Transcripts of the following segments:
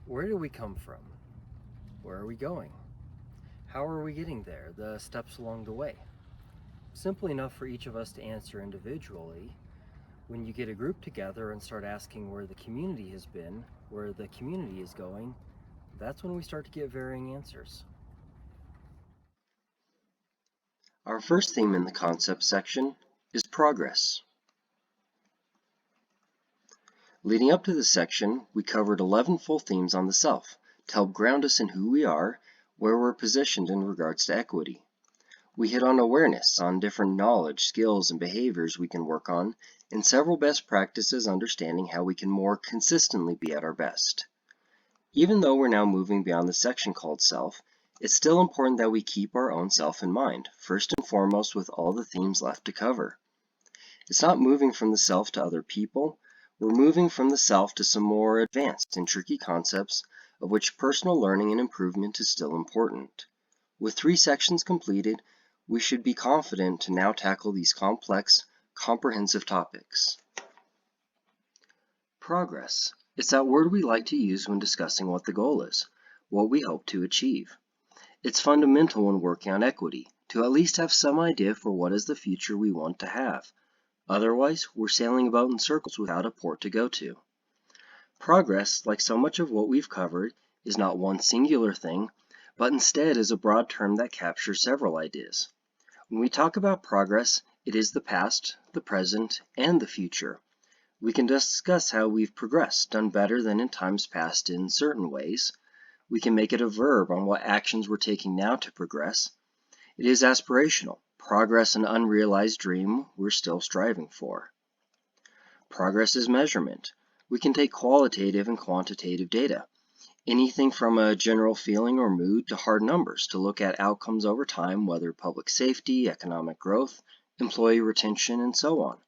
Where do we come from? Where are we going? How are we getting there? The steps along the way. Simple enough for each of us to answer individually. When you get a group together and start asking where the community has been, where the community is going, that's when we start to get varying answers. Our first theme in the concept section is progress. Leading up to this section, we covered 11 full themes on the self to help ground us in who we are, where we're positioned in regards to equity. We hit on awareness, on different knowledge, skills, and behaviors we can work on, and several best practices understanding how we can more consistently be at our best. Even though we're now moving beyond the section called self, it's still important that we keep our own self in mind, first and foremost with all the themes left to cover. It's not moving from the self to other people, we're moving from the self to some more advanced and tricky concepts of which personal learning and improvement is still important. With 3 sections completed, we should be confident to now tackle these complex, comprehensive topics. Progress. It's that word we like to use when discussing what the goal is, what we hope to achieve. It's fundamental when working on equity, to at least have some idea for what is the future we want to have. Otherwise, we're sailing about in circles without a port to go to. Progress, like so much of what we've covered, is not one singular thing, but instead is a broad term that captures several ideas. When we talk about progress, it is the past, the present, and the future. We can discuss how we've progressed, done better than in times past in certain ways. We can make it a verb on what actions we're taking now to progress. It is aspirational. Progress an unrealized dream we're still striving for. Progress is measurement. We can take qualitative and quantitative data, anything from a general feeling or mood to hard numbers to look at outcomes over time, whether public safety, economic growth, employee retention, and so on.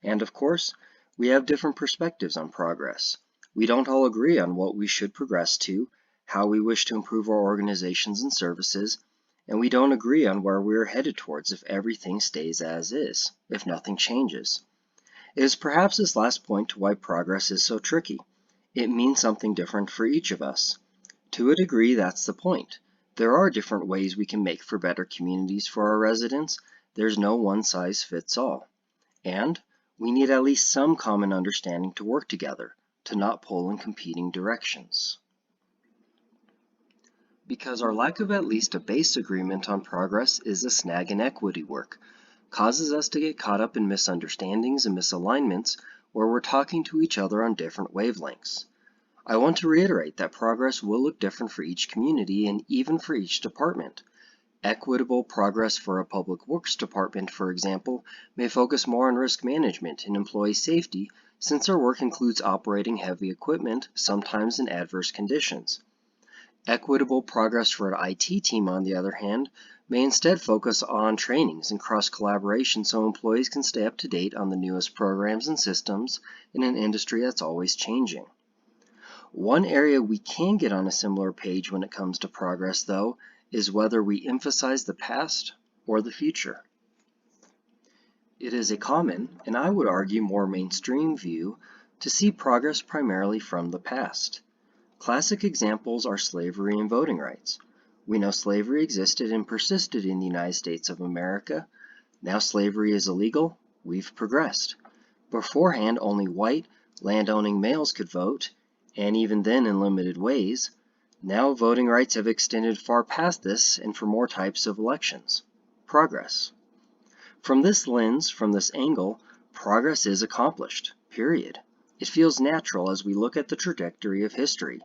And of course, we have different perspectives on progress. We don't all agree on what we should progress to, how we wish to improve our organizations and services, and we don't agree on where we are headed towards if everything stays as is, if nothing changes. It is perhaps this last point to why progress is so tricky. It means something different for each of us. To a degree, that's the point. There are different ways we can make for better communities for our residents. There's no one-size-fits-all. And we need at least some common understanding to work together, to not pull in competing directions. Because our lack of at least a base agreement on progress is a snag in equity work, causes us to get caught up in misunderstandings and misalignments where we're talking to each other on different wavelengths. I want to reiterate that progress will look different for each community and even for each department. Equitable progress for a public works department, for example, may focus more on risk management and employee safety since our work includes operating heavy equipment, sometimes in adverse conditions. Equitable progress for an IT team, on the other hand, may instead focus on trainings and cross-collaboration so employees can stay up to date on the newest programs and systems in an industry that's always changing. One area we can get on a similar page when it comes to progress, though, is whether we emphasize the past or the future. It is a common, and I would argue more mainstream view, to see progress primarily from the past. Classic examples are slavery and voting rights. We know slavery existed and persisted in the United States of America. Now slavery is illegal. We've progressed. Beforehand, only white, land-owning males could vote, and even then in limited ways. Now voting rights have extended far past this and for more types of elections. Progress. From this lens, from this angle, progress is accomplished, period. It feels natural as we look at the trajectory of history,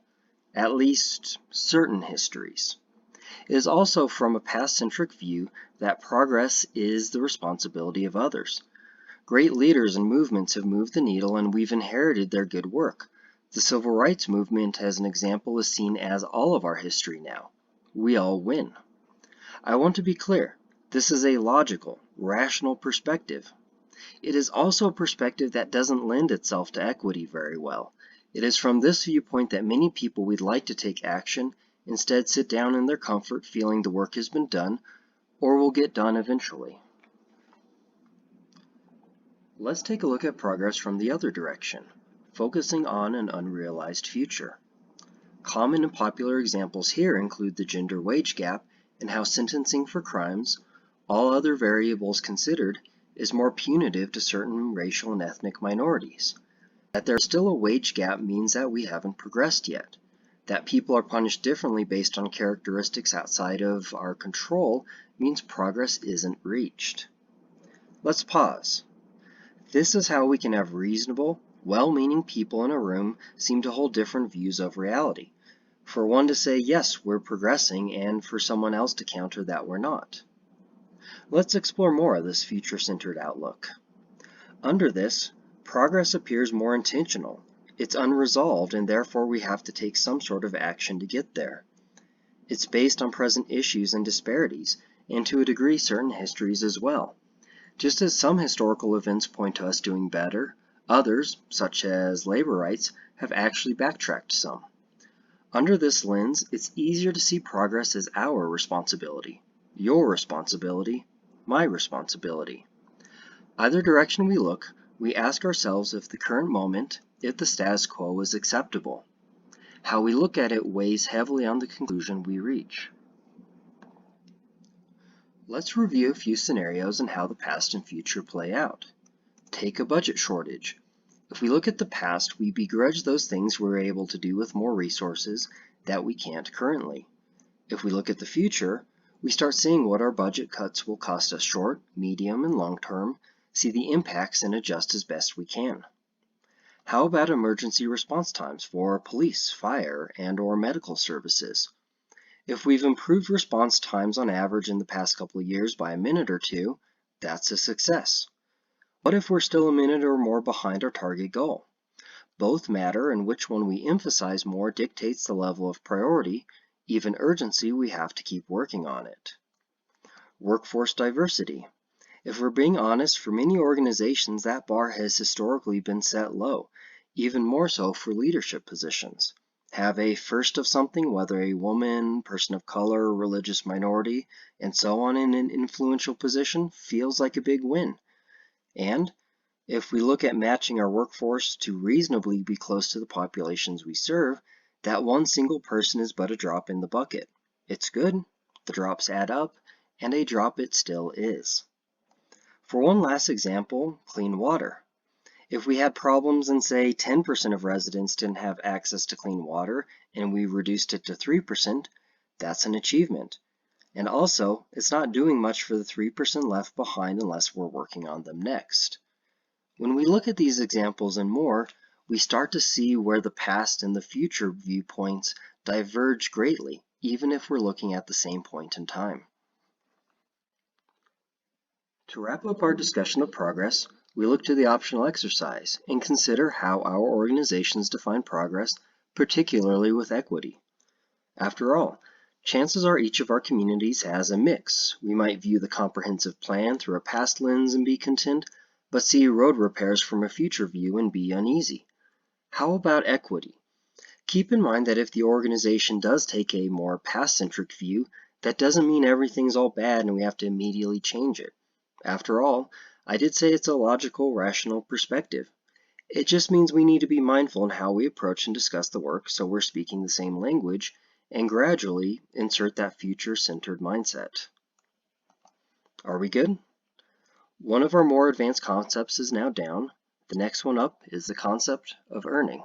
at least certain histories. It is also from a past-centric view that progress is the responsibility of others. Great leaders and movements have moved the needle and we've inherited their good work. The Civil Rights Movement, as an example, is seen as all of our history now. We all win. I want to be clear, this is a logical, rational perspective. It is also a perspective that doesn't lend itself to equity very well. It is from this viewpoint that many people would like to take action, instead sit down in their comfort feeling the work has been done, or will get done eventually. Let's take a look at progress from the other direction, focusing on an unrealized future. Common and popular examples here include the gender wage gap and how sentencing for crimes, all other variables considered, is more punitive to certain racial and ethnic minorities. That there's still a wage gap means that we haven't progressed yet. That people are punished differently based on characteristics outside of our control means progress isn't reached. Let's pause. This is how we can have reasonable, well-meaning people in a room seem to hold different views of reality. For one to say, yes, we're progressing, and for someone else to counter that we're not. Let's explore more of this future-centered outlook. Under this, progress appears more intentional. It's unresolved, and therefore we have to take some sort of action to get there. It's based on present issues and disparities, and to a degree certain histories as well. Just as some historical events point to us doing better, others, such as labor rights, have actually backtracked some. Under this lens, it's easier to see progress as our responsibility, your responsibility, my responsibility. Either direction we look, we ask ourselves if the current moment, if the status quo is acceptable. How we look at it weighs heavily on the conclusion we reach. Let's review a few scenarios and how the past and future play out. Take a budget shortage. If we look at the past, we begrudge those things we're able to do with more resources that we can't currently. If we look at the future, we start seeing what our budget cuts will cost us short, medium, and long term, see the impacts and adjust as best we can. How about emergency response times for police, fire, and/or medical services? If we've improved response times on average in the past couple of years by a minute or two, that's a success. What if we're still a minute or more behind our target goal? Both matter, and which one we emphasize more dictates the level of priority, even urgency, we have to keep working on it. Workforce diversity. If we're being honest, for many organizations that bar has historically been set low, even more so for leadership positions. Have a first of something, whether a woman, person of color, religious minority, and so on in an influential position, feels like a big win. And if we look at matching our workforce to reasonably be close to the populations we serve, that one single person is but a drop in the bucket. It's good, the drops add up, and a drop it still is. For one last example, clean water. If we had problems and say 10% of residents didn't have access to clean water and we reduced it to 3%, that's an achievement. And also, it's not doing much for the 3% left behind unless we're working on them next. When we look at these examples and more, we start to see where the past and the future viewpoints diverge greatly, even if we're looking at the same point in time. To wrap up our discussion of progress, we look to the optional exercise and consider how our organizations define progress, particularly with equity. After all, chances are each of our communities has a mix. We might view the comprehensive plan through a past lens and be content, but see road repairs from a future view and be uneasy. How about equity? Keep in mind that if the organization does take a more past-centric view, that doesn't mean everything's all bad and we have to immediately change it. After all, I did say it's a logical, rational perspective. It just means we need to be mindful in how we approach and discuss the work so we're speaking the same language and gradually insert that future-centered mindset. Are we good? One of our more advanced concepts is now down. The next one up is the concept of earning.